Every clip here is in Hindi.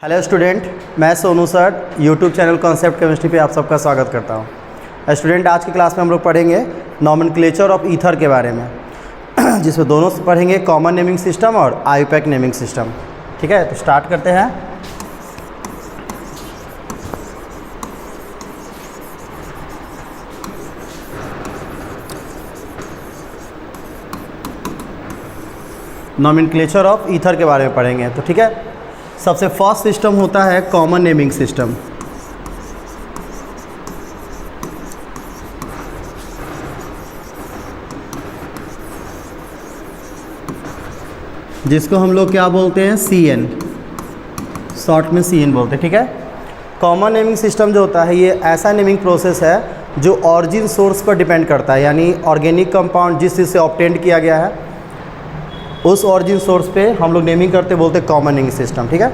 हेलो स्टूडेंट, मैं Sonu sir YouTube channel concept chemistry पे आप सबका स्वागत करता हूँ। स्टूडेंट, आज की क्लास में हम लोग पढ़ेंगे नॉमेनक्लेचर ऑफ ईथर के बारे में जिसमें दोनों पढ़ेंगे कॉमन नेमिंग सिस्टम और आईयूपैक नेमिंग सिस्टम। ठीक है, तो स्टार्ट करते हैं। नॉमेनक्लेचर ऑफ ईथर के बारे में पढ़ेंगे। तो ठीक है, सबसे फर्स्ट सिस्टम होता है कॉमन नेमिंग सिस्टम। जिसको हम लोग क्या बोलते हैं, CN, शॉर्ट में CN बोलते हैं। ठीक है, कॉमन नेमिंग सिस्टम जो होता है ये ऐसा नेमिंग प्रोसेस है जो ऑरिजिन सोर्स पर डिपेंड करता है, यानी ऑर्गेनिक कंपाउंड जिस चीज़ से ऑब्टेंड किया गया है उस ऑरिजिन सोर्स पे हम लोग नेमिंग करते बोलते हैं कॉमन नेमिंग सिस्टम। ठीक है,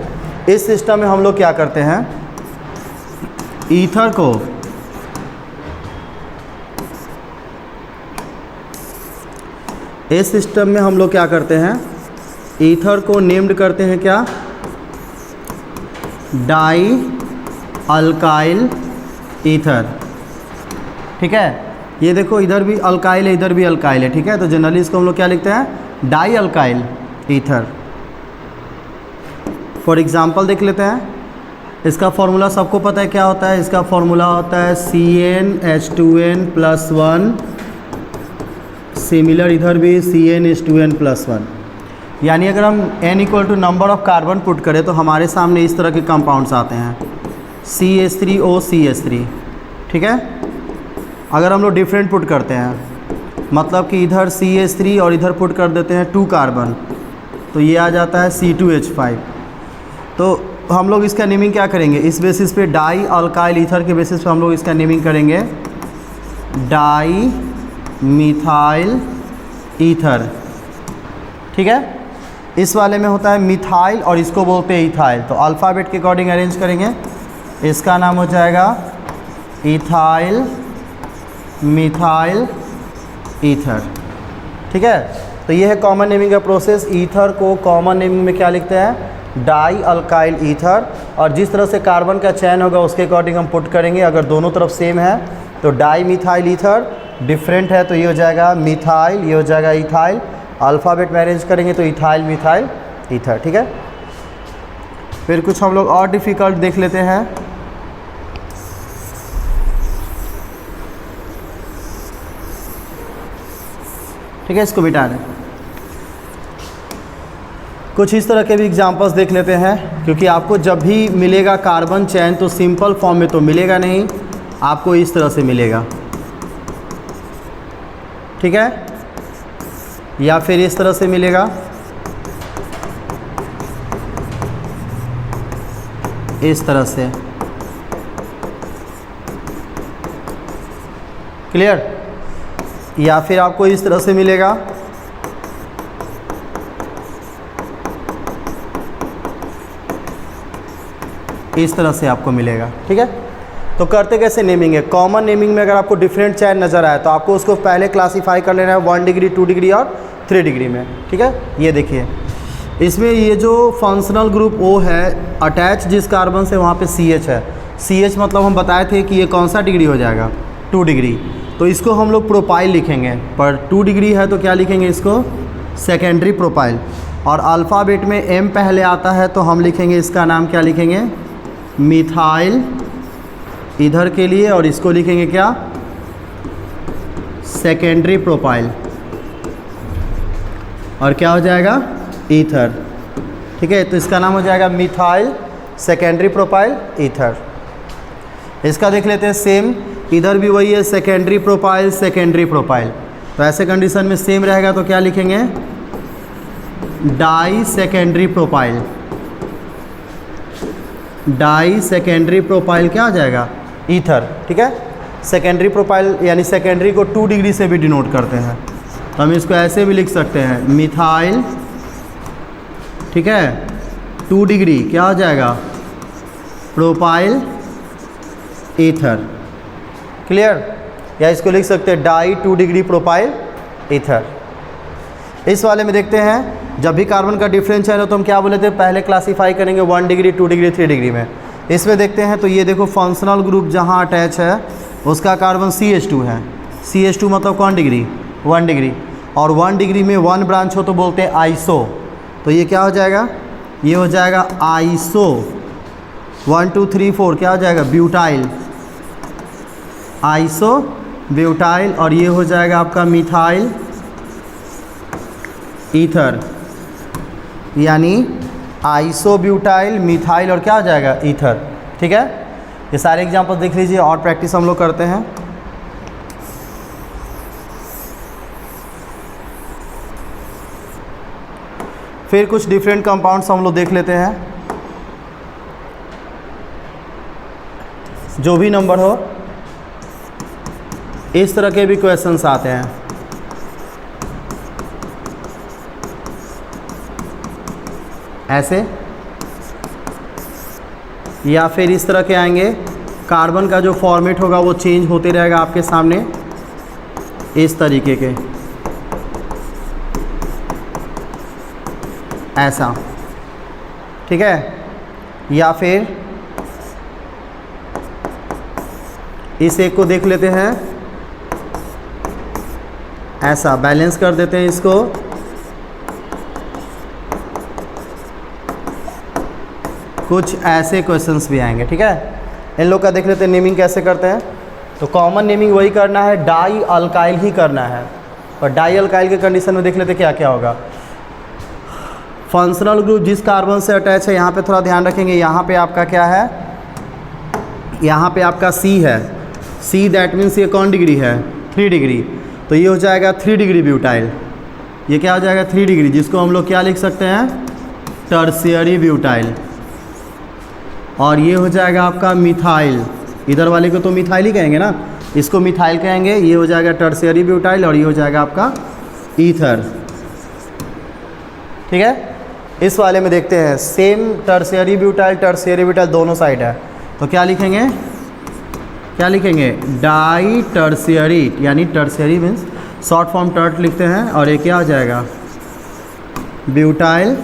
इस सिस्टम में हम लोग क्या करते हैं, ईथर को इस सिस्टम में हम लोग क्या करते हैं, ईथर को नेम्ड करते हैं क्या, डाई अल्काइल ईथर। ठीक है, ये देखो इधर भी अल्काइल है इधर भी अल्काइल है। ठीक है, तो जनरली इसको हम लोग क्या लिखते हैं, die alkyl ether. For example देख लेते हैं, इसका फॉर्मूला सबको पता है क्या होता है, इसका फॉर्मूला होता है CnH2n+1। सिमिलर इधर भी CnH2n+1। यानी अगर हम n = number of carbon put करें तो हमारे सामने इस तरह के कंपाउंड्स आते हैं CH3OCH3। ठीक है, अगर हम लोग डिफरेंट पुट करते हैं, मतलब कि इधर CH3 और इधर पुट कर देते हैं 2 कार्बन, तो ये आ जाता है C2H5। तो हम लोग इसका नेमिंग क्या करेंगे, इस बेसिस पे डाई अल्काइल ईथर के बेसिस पे हम लोग इसका नेमिंग करेंगे डाई मिथाइल ईथर। ठीक है, इस वाले में होता है मिथाइल और इसको बोलते हैं इथाइल। तो अल्फ़ाबेट के अकॉर्डिंग अरेंज करेंगे, इसका नाम हो जाएगा इथाइल मिथाइल ईथर। ठीक है, तो ये है कॉमन नेमिंग का प्रोसेस। ईथर को कॉमन नेमिंग में क्या लिखते हैं, डाई अल्काइल ईथर, और जिस तरह से कार्बन का चयन होगा उसके अकॉर्डिंग हम पुट करेंगे। अगर दोनों तरफ सेम है तो डाई मिथाइल ईथर, डिफरेंट है तो ये हो जाएगा मिथाइल, ये हो जाएगा इथाइल। अल्फ़ाबेट में अरेंज करेंगे तो इथाइल मिथाइल ईथर। ठीक है, फिर कुछ हम लोग और डिफ़िकल्ट देख लेते हैं। ठीक है, इसको मिटा दें। कुछ इस तरह के भी एग्जांपल्स देख लेते हैं, क्योंकि आपको जब भी मिलेगा कार्बन चैन तो सिंपल फॉर्म में तो मिलेगा नहीं, आपको इस तरह से मिलेगा। ठीक है, या फिर इस तरह से मिलेगा, इस तरह से। क्लियर, या फिर आपको इस तरह से मिलेगा, इस तरह से आपको मिलेगा। ठीक है, तो करते कैसे नेमिंग है, कॉमन नेमिंग में अगर आपको डिफरेंट चैन नज़र आए तो आपको उसको पहले क्लासीफाई कर लेना है 1 डिग्री, 2 डिग्री और 3 डिग्री में। ठीक है, ये देखिए इसमें ये जो फंक्शनल ग्रुप O है, अटैच जिस कार्बन से वहाँ पे CH है। CH मतलब हम बताए थे कि ये कौन सा डिग्री हो जाएगा, 2 डिग्री। तो इसको हम लोग प्रोपाइल लिखेंगे, पर 2 डिग्री है तो क्या लिखेंगे इसको, सेकेंडरी प्रोपाइल। और अल्फ़ाबेट में M पहले आता है तो हम लिखेंगे, इसका नाम क्या लिखेंगे, मिथाइल इधर के लिए, और इसको लिखेंगे क्या, सेकेंडरी प्रोपाइल, और क्या हो जाएगा, ईथर। ठीक है, तो इसका नाम हो जाएगा मिथाइल सेकेंडरी प्रोपाइल ईथर। इसका देख लेते हैं, सेम इधर भी वही है, सेकेंडरी प्रोपाइल सेकेंडरी प्रोपाइल। तो ऐसे कंडीशन में सेम रहेगा तो क्या लिखेंगे, di secondary propyl. Di secondary propyl क्या आ जाएगा, ईथर। ठीक है, सेकेंडरी प्रोपाइल यानी सेकेंडरी को 2 डिग्री से भी डिनोट करते हैं, तो हम इसको ऐसे भी लिख सकते हैं, मिथाइल। ठीक है, 2 डिग्री क्या हो जाएगा, प्रोपाइल ईथर। क्लियर, या इसको लिख सकते हैं डाई 2 डिग्री प्रोपाइल ईथर। इस वाले में देखते हैं, जब भी कार्बन का डिफरेंस चेन हो तो हम क्या बोले थे, पहले क्लासीफाई करेंगे 1 डिग्री, 2 डिग्री, 3 डिग्री में। इसमें देखते हैं तो ये देखो फंक्शनल ग्रुप जहाँ अटैच है उसका कार्बन CH2 है। CH2 मतलब कौन डिग्री, 1 डिग्री, और 1 डिग्री में 1 ब्रांच हो तो बोलते हैं आइसो। तो ये क्या हो जाएगा, ये हो जाएगा आइसो 1 2 3 4 क्या हो जाएगा, ब्यूटाइल, आइसो ब्यूटाइल, और ये हो जाएगा आपका मिथाइल ईथर, यानी आइसोब्यूटाइल, मिथाइल और क्या हो जाएगा, ईथर। ठीक है, ये सारे एग्जांपल देख लीजिए और प्रैक्टिस हम लोग करते हैं। फिर कुछ डिफरेंट कंपाउंड्स हम लोग देख लेते हैं, जो भी नंबर हो इस तरह के भी क्वेश्चंस आते हैं। ऐसे, या फिर इस तरह के आएंगे, कार्बन का जो फॉर्मेट होगा वो चेंज होते रहेगा आपके सामने इस तरीके के, ऐसा। ठीक है, या फिर इस एक को देख लेते हैं, ऐसा बैलेंस कर देते हैं इसको, कुछ ऐसे क्वेश्चंस भी आएंगे। ठीक है, इन लोग का देख लेते हैं नेमिंग कैसे करते हैं। तो कॉमन नेमिंग वही करना है, डाई अल्काइल ही करना है, और डाई अल्काइल के कंडीशन में देख लेते क्या क्या होगा। फंक्शनल ग्रुप जिस कार्बन से अटैच है, यहाँ पे थोड़ा ध्यान रखेंगे, यहाँ पे आपका क्या है, यहाँ पे आपका C है, C दैट मीन्स ये कौन डिग्री है, 3 डिग्री, तो ये हो जाएगा 3 डिग्री ब्यूटाइल। ये क्या हो जाएगा, 3 डिग्री, जिसको हम लोग क्या लिख सकते हैं, टर्शियरी ब्यूटाइल। और ये हो जाएगा आपका मिथाइल, इधर वाले को तो मिथाइल ही कहेंगे ना, इसको मिथाइल कहेंगे। ये हो जाएगा टर्शियरी ब्यूटाइल, और ये हो जाएगा आपका ईथर। ठीक है, इस वाले में देखते हैं, सेम टर्शियरी ब्यूटाइल दोनों साइड है, तो क्या लिखेंगे, क्या लिखेंगे, डाई टर्शियरी, यानी tertiary means short form tert लिखते हैं, और ये क्या हो जाएगा, ब्यूटाइल,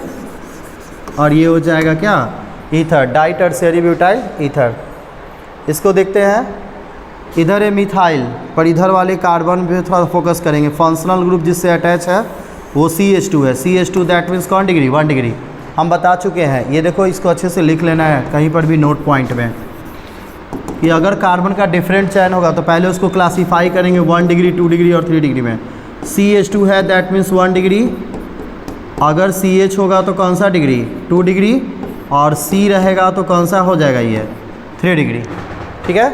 और ये हो जाएगा क्या, ether, di tertiary butyl ether. इसको देखते हैं, इधर है मिथाइल, पर इधर वाले कार्बन पे थोड़ा फोकस करेंगे। फंक्शनल ग्रुप जिससे अटैच है वो CH2 है, CH2 दैट मीन्स कौन डिग्री, 1 डिग्री, हम बता चुके हैं। ये देखो, इसको अच्छे से लिख लेना है कहीं पर भी नोट पॉइंट में, कि अगर कार्बन का डिफरेंट चयन होगा तो पहले उसको क्लासीफाई करेंगे 1 डिग्री, 2 डिग्री और 3 डिग्री में। CH2 है दैट मीन्स 1 डिग्री, अगर CH होगा तो कौन सा डिग्री, 2 डिग्री, और C रहेगा तो कौन सा हो जाएगा, ये 3 डिग्री। ठीक है,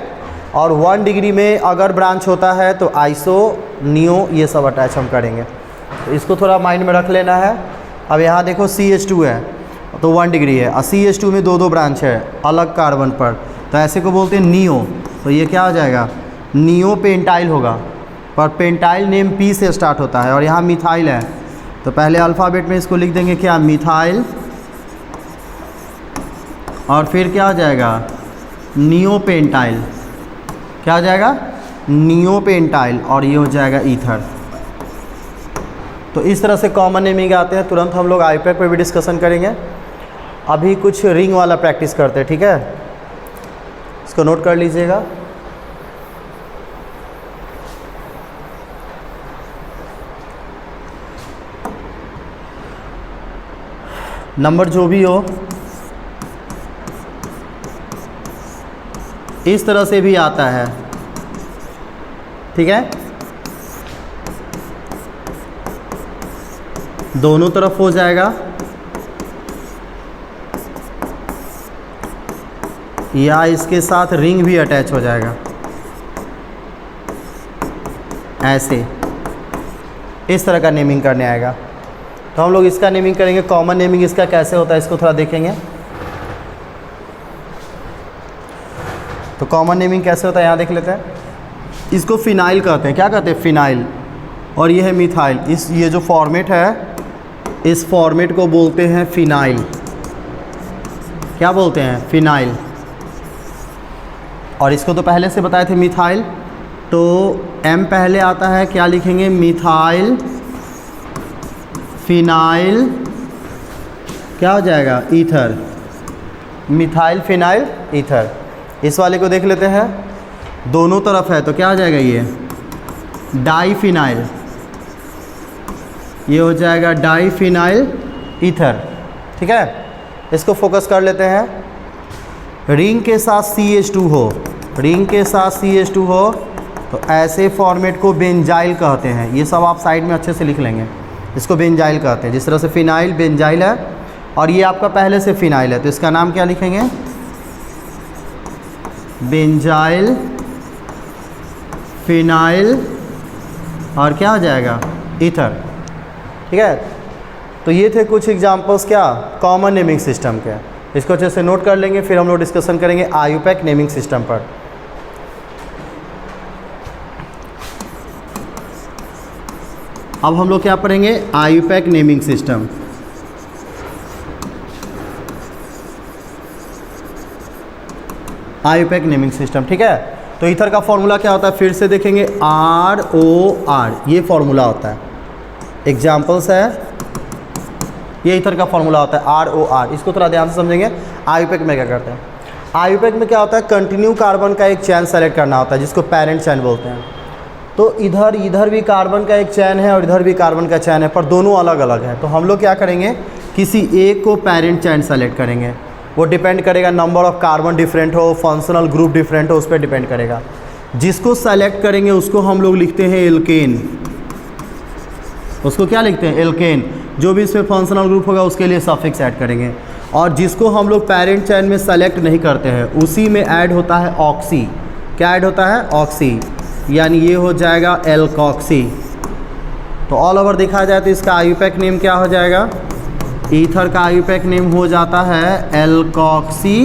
और 1 डिग्री में अगर ब्रांच होता है तो आइसो, नियो, ये सब अटैच हम करेंगे, तो इसको थोड़ा माइंड में रख लेना है। अब यहाँ देखो CH2 है तो 1 डिग्री है, और CH2 में 2 ब्रांच है अलग कार्बन पर, तो ऐसे को बोलते हैं नियो, तो ये क्या हो जाएगा, नियो पेंटाइल होगा, पर पेंटाइल नेम P से स्टार्ट होता है, और यहाँ मिथाइल है, तो पहले अल्फ़ाबेट में इसको लिख देंगे क्या, मिथाइल, और फिर क्या हो जाएगा, नियो पेंटाइल, क्या हो जाएगा, नियो पेंटाइल, और ये हो जाएगा ईथर। तो इस तरह से कॉमन नेमिंग आते हैं, तुरंत हम लोग आईपैड पर भी डिस्कशन करेंगे। अभी कुछ रिंग वाला प्रैक्टिस करते हैं। ठीक है, इसको नोट कर लीजिएगा। नंबर जो भी हो इस तरह से भी आता है। ठीक है, दोनों तरफ हो जाएगा, या इसके साथ रिंग भी अटैच हो जाएगा, ऐसे इस तरह का नेमिंग करने आएगा। तो हम लोग इसका नेमिंग करेंगे, कॉमन नेमिंग इसका कैसे होता है इसको थोड़ा देखेंगे। तो कॉमन नेमिंग कैसे होता है यहाँ देख लेते हैं। इसको फिनाइल कहते हैं, क्या कहते हैं, फिनाइल, और ये है मिथाइल। ये जो फॉर्मेट है इस फॉर्मेट को बोलते हैं फिनाइल। क्या बोलते हैं, फिनाइल। और इसको तो पहले से बताए थे मिथाइल, तो M पहले आता है, क्या लिखेंगे, मिथाइल फिनाइल क्या हो जाएगा, ईथर, मिथाइल फिनाइल ईथर। इस वाले को देख लेते हैं, दोनों तरफ है तो क्या हो जाएगा, ये डाईफिनाइल, ये हो जाएगा डाईफिनाइल ईथर। ठीक है, इसको फोकस कर लेते हैं। रिंग के साथ CH2 हो, रिंग के साथ CH2 हो तो ऐसे फॉर्मेट को बेंजाइल कहते हैं। ये सब आप साइड में अच्छे से लिख लेंगे, इसको बेंजाइल कहते हैं। जिस तरह से फिनाइल बेंजाइल है और ये आपका पहले से फिनाइल है तो इसका नाम क्या लिखेंगे, बेंजाइल फिनाइल और क्या हो जाएगा, ईथर। ठीक है, तो ये थे कुछ एग्जांपल्स क्या, कॉमन नेमिंग सिस्टम के। इसको अच्छे से नोट कर लेंगे, फिर हम लोग डिस्कशन करेंगे IUPAC नेमिंग सिस्टम पर। अब हम लोग क्या पढ़ेंगे, IUPAC naming system. IUPAC naming system. ठीक है, तो ईथर का फॉर्मूला क्या होता है, फिर से देखेंगे, ROR, ये फॉर्मूला होता है। एग्जाम्पल्स है, ये ईथर का फॉर्मूला होता है ROR। इसको थोड़ा ध्यान से समझेंगे। IUPAC में क्या करते हैं, IUPAC में क्या होता है, कंटिन्यू कार्बन का एक चैन सेलेक्ट करना होता है जिसको पेरेंट चैन बोलते हैं। तो इधर भी कार्बन का एक चैन है और इधर भी कार्बन का चैन है, पर दोनों अलग अलग है। तो हम लोग क्या करेंगे, किसी एक को पेरेंट चैन सेलेक्ट करेंगे। वो डिपेंड करेगा, नंबर ऑफ़ कार्बन डिफरेंट हो, फंक्शनल ग्रुप डिफरेंट हो, उस पर डिपेंड करेगा। जिसको सेलेक्ट करेंगे उसको हम लोग लिखते हैं एल्केन। उसको क्या लिखते हैं, एल्केन। जो भी इसमें फंक्शनल ग्रुप होगा उसके लिए सफिक्स ऐड करेंगे। और जिसको हम लोग पेरेंट चैन में सेलेक्ट नहीं करते हैं उसी में ऐड होता है ऑक्सी। क्या ऐड होता है, ऑक्सी, यानी ये हो जाएगा एल्कॉक्सी। तो ऑल ओवर देखा जाए तो इसका IUPAC नेम क्या हो जाएगा, ईथर का IUPAC नेम हो जाता है एल्कॉक्सी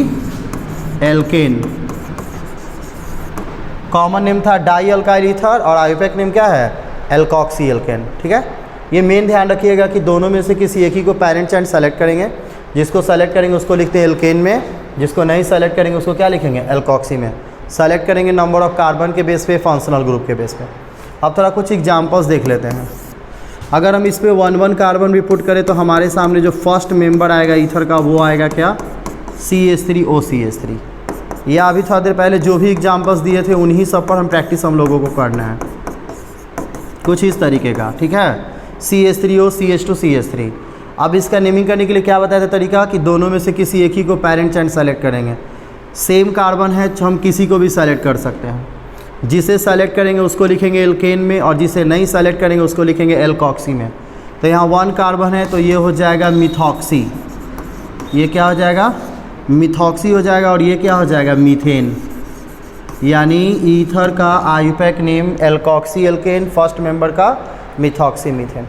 एल्केन। कॉमन नेम था डाई अल्काइल ईथर और IUPAC नेम क्या है, एल्कॉक्सी एल्केन। ठीक है, ये मेन ध्यान रखिएगा कि दोनों में से किसी एक ही को पेरेंट चैन सेलेक्ट करेंगे। जिसको सेलेक्ट करेंगे उसको लिखते हैं एल्केन में, जिसको नहीं सेलेक्ट करेंगे उसको क्या लिखेंगे, एल्कॉक्सी में। सेलेक्ट करेंगे नंबर ऑफ़ कार्बन के बेस पे, फंक्शनल ग्रुप के बेस पे। अब थोड़ा कुछ एग्जांपल्स देख लेते हैं। अगर हम इस पे 1 कार्बन भी पुट करें तो हमारे सामने जो फर्स्ट मेंबर आएगा ईथर का वो आएगा क्या, CH3OCH3। या अभी थोड़ा देर पहले जो भी एग्जांपल्स दिए थे उन्हीं सब पर हम प्रैक्टिस हम लोगों को करना है, कुछ इस तरीके का। ठीक है, CH3OCH2CH3। अब इसका नेमिंग करने के लिए क्या बताया था तरीका, कि दोनों में से किसी एक ही को पेरेंट चैन सेलेक्ट करेंगे। सेम कार्बन है तो हम किसी को भी सेलेक्ट कर सकते हैं। जिसे सेलेक्ट करेंगे उसको लिखेंगे एल्केन में और जिसे नहीं सेलेक्ट करेंगे उसको लिखेंगे एल्कॉक्सी में। तो यहाँ 1 कार्बन है तो ये हो जाएगा मिथॉक्सी, ये क्या हो जाएगा, मिथॉक्सी हो जाएगा। और ये क्या हो जाएगा, मीथेन। यानी ईथर का IUPAC name alkoxy alkane, first member का मिथॉक्सी मीथेन।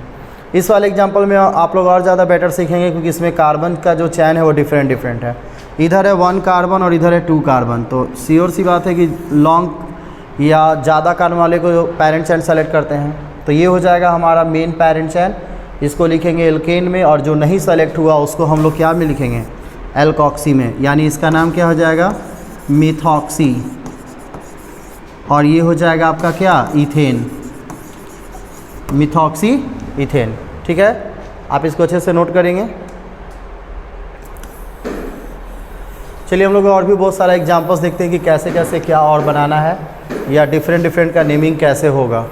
इस वाले एग्जांपल में आप लोग और ज़्यादा बेटर सीखेंगे क्योंकि इसमें कार्बन का जो चैन है वो डिफरेंट है। इधर है 1 कार्बन और इधर है 2 कार्बन। तो श्योर सी बात है कि लॉन्ग या ज़्यादा कार्बन वाले को पेरेंट चैन सेलेक्ट करते हैं। तो ये हो जाएगा हमारा मेन पेरेंट चैन, इसको लिखेंगे एल्केन में। और जो नहीं सेलेक्ट हुआ उसको हम लोग क्या में लिखेंगे, एल्कॉक्सी में। यानी इसका नाम क्या हो जाएगा, मिथॉक्सी। और ये हो जाएगा आपका क्या, ईथेन, मिथॉक्सी ईथेन। ठीक है, आप इसको अच्छे से नोट करेंगे। चलिए हम लोग और भी बहुत सारा एग्जांपल्स देखते हैं कि कैसे कैसे क्या और बनाना है या डिफरेंट का नेमिंग कैसे होगा।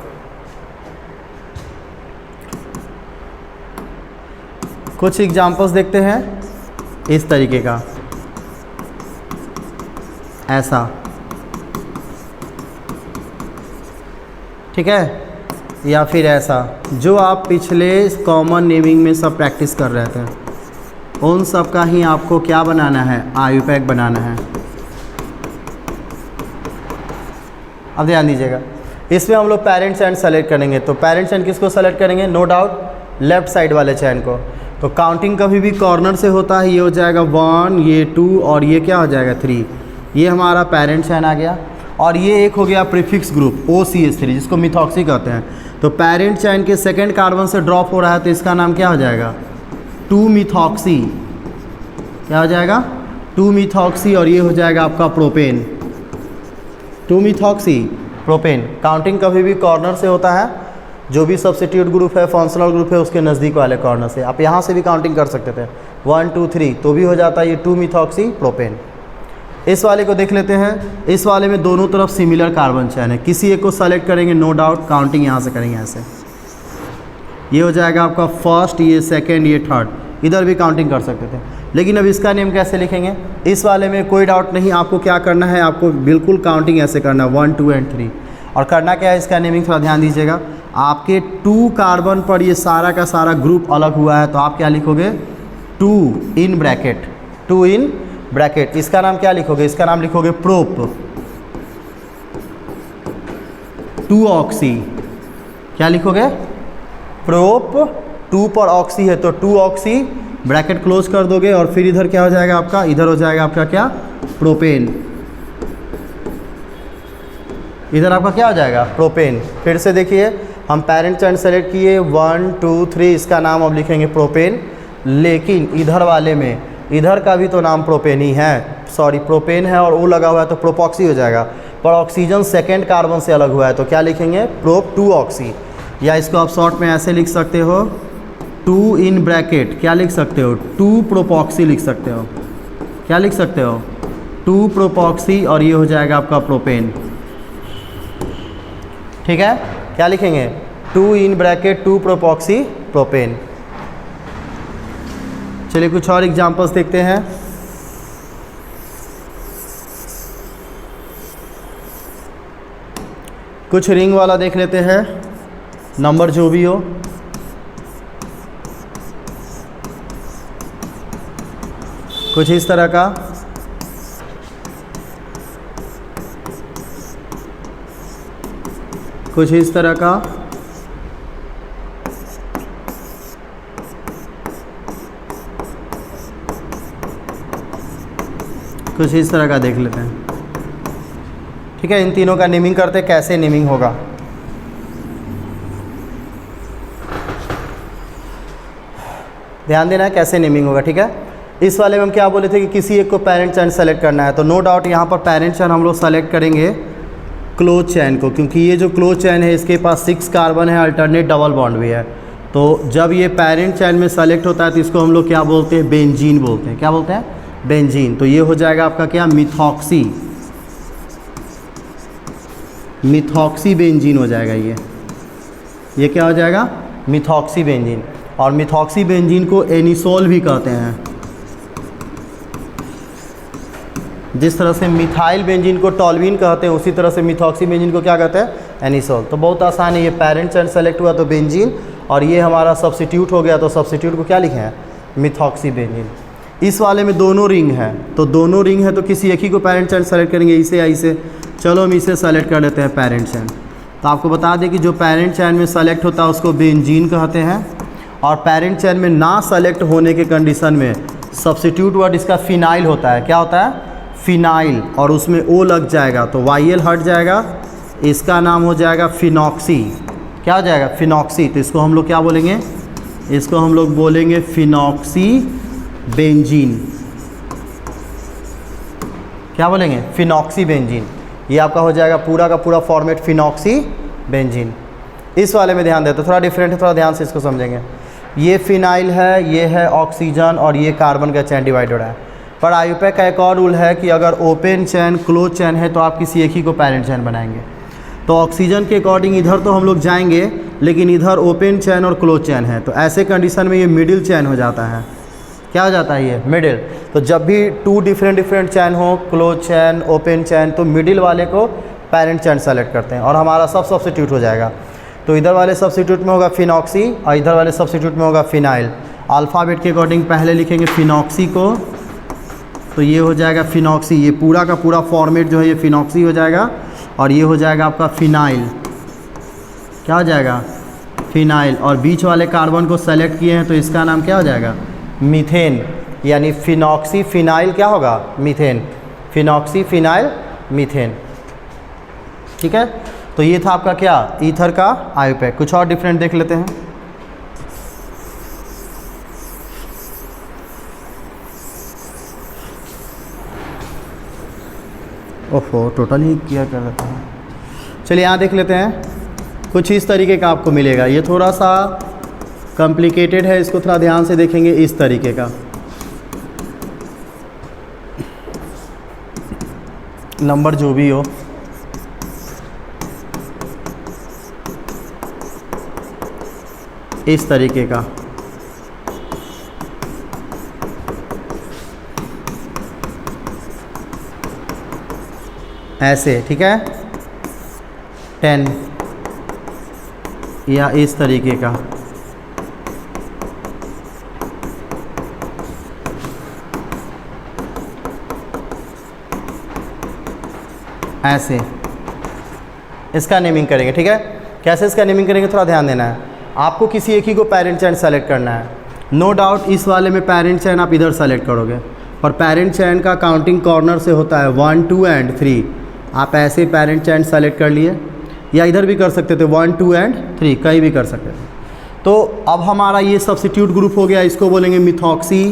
कुछ एग्जांपल्स देखते हैं इस तरीके का, ऐसा। ठीक है, या फिर ऐसा, जो आप पिछले कॉमन नेमिंग में सब प्रैक्टिस कर रहे थे उन सब का ही आपको क्या बनाना है, IUPAC बनाना है। अब ध्यान दीजिएगा, इसमें हम लोग पेरेंट चैन सेलेक्ट करेंगे। तो पेरेंट चैन किसको सेलेक्ट करेंगे, नो डाउट लेफ्ट साइड वाले चैन को। तो काउंटिंग कभी भी कॉर्नर से होता है। ये हो जाएगा 1, ये 2 और ये क्या हो जाएगा 3। ये हमारा पेरेंट चैन आ गया। और ये एक हो गया प्रीफिक्स ग्रुप OCH3 जिसको मिथॉक्सी कहते हैं। तो पेरेंट चैन के सेकेंड कार्बन से ड्रॉप हो रहा है तो इसका नाम क्या हो जाएगा, 2-मिथॉक्सी। क्या हो जाएगा, 2-मिथॉक्सी। और ये हो जाएगा आपका प्रोपेन, 2-मिथॉक्सी प्रोपेन। काउंटिंग कभी भी कॉर्नर से होता है जो भी सब्स्टिट्यूट ग्रुप है, फंक्शनल ग्रुप है, उसके नज़दीक वाले कॉर्नर से। आप यहाँ से भी काउंटिंग कर सकते थे 1 2 3, तो भी हो जाता है ये 2 मिथॉक्सी प्रोपेन। इस वाले को देख लेते हैं। इस वाले में दोनों तरफ सिमिलर कार्बन चैन है, किसी एक को सेलेक्ट करेंगे, नो डाउट काउंटिंग यहाँ से करेंगे ऐसे। ये हो जाएगा आपका फर्स्ट, ये सेकेंड, ये थर्ड, इधर भी काउंटिंग कर सकते थे। लेकिन अब इसका नेम कैसे लिखेंगे? इस वाले में कोई डाउट नहीं, आपको क्या करना है, आपको बिल्कुल काउंटिंग ऐसे करना है 1 2 एंड 3। और करना क्या है, इसका नेमिंग थोड़ा ध्यान दीजिएगा। आपके 2 कार्बन पर ये सारा का सारा ग्रुप अलग हुआ है, तो आप क्या लिखोगे, 2 इन ब्रैकेट, 2 इन ब्रैकेट। इसका नाम क्या लिखोगे, इसका नाम लिखोगे प्रोप 2 ऑक्सी। क्या लिखोगे, प्रोप 2 पर ऑक्सी है तो 2 ऑक्सी, ब्रैकेट क्लोज कर दोगे और फिर इधर क्या हो जाएगा आपका, इधर हो जाएगा आपका क्या, प्रोपेन। इधर आपका क्या हो जाएगा, प्रोपेन। फिर से देखिए, हम पेरेंट चैन सेलेक्ट किए 1 2 3, इसका नाम अब लिखेंगे प्रोपेन। लेकिन इधर वाले में, इधर का भी तो नाम प्रोपेन ही है, सॉरी प्रोपेन है और वो लगा हुआ है तो प्रोपॉक्सी हो जाएगा। पर ऑक्सीजन सेकेंड कार्बन से अलग हुआ है तो क्या लिखेंगे, प्रोप 2 ऑक्सी। या इसको आप शॉर्ट में ऐसे लिख सकते हो, 2 इन ब्रैकेट, क्या लिख सकते हो, 2 प्रोपॉक्सी लिख सकते हो। क्या लिख सकते हो, 2 प्रोपॉक्सी, और ये हो जाएगा आपका प्रोपेन। ठीक है, क्या लिखेंगे, 2 इन ब्रैकेट 2 प्रोपॉक्सी प्रोपेन। चलिए कुछ और एग्जांपल्स देखते हैं। कुछ रिंग वाला देख लेते हैं, नंबर जो भी हो। कुछ इस तरह का, कुछ इस तरह का, कुछ इस तरह का देख लेते हैं। ठीक है, इन तीनों का नेमिंग करते, कैसे नेमिंग होगा। ध्यान देना है कैसे नेमिंग होगा। ठीक है, इस वाले में हम क्या बोले थे कि किसी एक को पेरेंट चैन सेलेक्ट करना है, तो नो डाउट यहाँ पर पेरेंट चैन हम लोग सेलेक्ट करेंगे क्लोज चैन को, क्योंकि ये जो क्लोज चैन है इसके पास 6 कार्बन है, अल्टरनेट डबल बॉन्ड भी है। तो जब ये पेरेंट चैन में सेलेक्ट होता है तो इसको हम लोग क्या बोलते हैं, बेंजीन बोलते हैं। क्या बोलते हैं, बेंजीन। तो ये हो जाएगा आपका क्या, मिथॉक्सी, मिथॉक्सी बेंजीन हो जाएगा। ये क्या हो जाएगा, मिथॉक्सी बेंजीन। और मिथॉक्सी बेंजीन को एनिसोल भी कहते हैं। जिस तरह से मिथाइल बेंजीन को टॉल्वीन कहते हैं, उसी तरह से मिथॉक्सी बेंजीन को क्या कहते हैं, एनिसोल। तो बहुत आसान है, ये पेरेंट चैन सेलेक्ट हुआ तो बेंजीन, और ये हमारा सब्स्टिट्यूट हो गया तो सब्स्टिट्यूट को क्या लिखे हैं, मिथॉक्सी बेंजीन। इस वाले में दोनों रिंग है, तो दोनों रिंग है तो किसी एक ही को पेरेंट चैन सेलेक्ट करेंगे, इसे या इसे। चलो हम इसे सेलेक्ट कर लेते हैं पेरेंट चैन। तो आपको बता दें कि जो पेरेंट चैन में सेलेक्ट होता है उसको बेंजीन कहते हैं, और पेरेंट चैन में ना सेलेक्ट होने के कंडीशन में सब्स्टिट्यूट वर्ड इसका फिनाइल होता है। क्या होता है, फिनाइल, और उसमें ओ लग जाएगा तो वाईएल हट जाएगा, इसका नाम हो जाएगा फिनॉक्सी। क्या हो जाएगा, फिनॉक्सी। तो इसको हम लोग क्या बोलेंगे, इसको हम लोग बोलेंगे फिनॉक्सी बेंजीन। क्या बोलेंगे, फिनॉक्सी बेंजीन। ये आपका हो जाएगा पूरा का पूरा फॉर्मेट फिनॉक्सी बेंजीन। इस वाले में ध्यान देते, थोड़ा डिफरेंट है, थोड़ा ध्यान से इसको समझेंगे। ये फिनाइल है, ये है ऑक्सीजन, और ये कार्बन का चैन डिवाइड हो रहा है। पर आईयूपैक का एक और रूल है कि अगर ओपन चैन क्लोज चैन है तो आप किसी एक ही को पेरेंट चैन बनाएंगे। तो ऑक्सीजन के अकॉर्डिंग इधर तो हम लोग जाएंगे, लेकिन इधर ओपन चैन और क्लोज चैन है, तो ऐसे कंडीशन में ये मिडिल चैन हो जाता है। क्या हो जाता है, ये मिडिल। तो जब भी 2 डिफरेंट चैन हो, क्लोज चैन, ओपन चैन, तो मिडिल वाले को पेरेंट चैन सेलेक्ट करते हैं और हमारा सब सब्स्टिट्यूट हो जाएगा। तो इधर वाले सब्स्टिट्यूट में होगा फिनॉक्सी और इधर वाले सब्स्टिट्यूट में होगा फिनाइल। अल्फ़ाबेट के अकॉर्डिंग पहले लिखेंगे फिनॉक्सी को, तो ये हो जाएगा फिनॉक्सी। ये पूरा का पूरा फॉर्मेट जो है ये फिनॉक्सी हो जाएगा, और ये हो जाएगा आपका फिनाइल। क्या हो जाएगा, फिनाइल। और बीच वाले कार्बन को सेलेक्ट किए हैं तो इसका नाम क्या हो जाएगा, मीथेन। यानी फिनॉक्सी फिनाइल क्या होगा, मीथेन। Phenoxy phenyl methane. ठीक है, तो ये था आपका क्या, ईथर का आईयूपैक। कुछ और डिफरेंट देख लेते हैं। ओफो, टोटल ही किया कर देता है। चलिए यहाँ देख लेते हैं। कुछ इस तरीके का आपको मिलेगा। ये थोड़ा सा कॉम्प्लिकेटेड है, इसको थोड़ा ध्यान से देखेंगे। इस तरीके का नंबर जो भी हो, इस तरीके का ऐसे, ठीक है, 10 या इस तरीके का ऐसे, इसका नेमिंग करेंगे। ठीक है, कैसे इसका नेमिंग करेंगे थोड़ा ध्यान देना है। आपको किसी एक ही को पेरेंट चैन सेलेक्ट करना है। नो डाउट इस वाले में पेरेंट चैन आप इधर सेलेक्ट करोगे, और पेरेंट चैन का काउंटिंग कॉर्नर से होता है 1, 2 एंड 3। आप ऐसे पेरेंट चैन सेलेक्ट कर लिए, या इधर भी कर सकते थे 1, 2 एंड 3, कहीं भी कर सकते थे। तो अब हमारा ये सब्स्टिट्यूट ग्रुप हो गया, इसको बोलेंगे मिथॉक्सी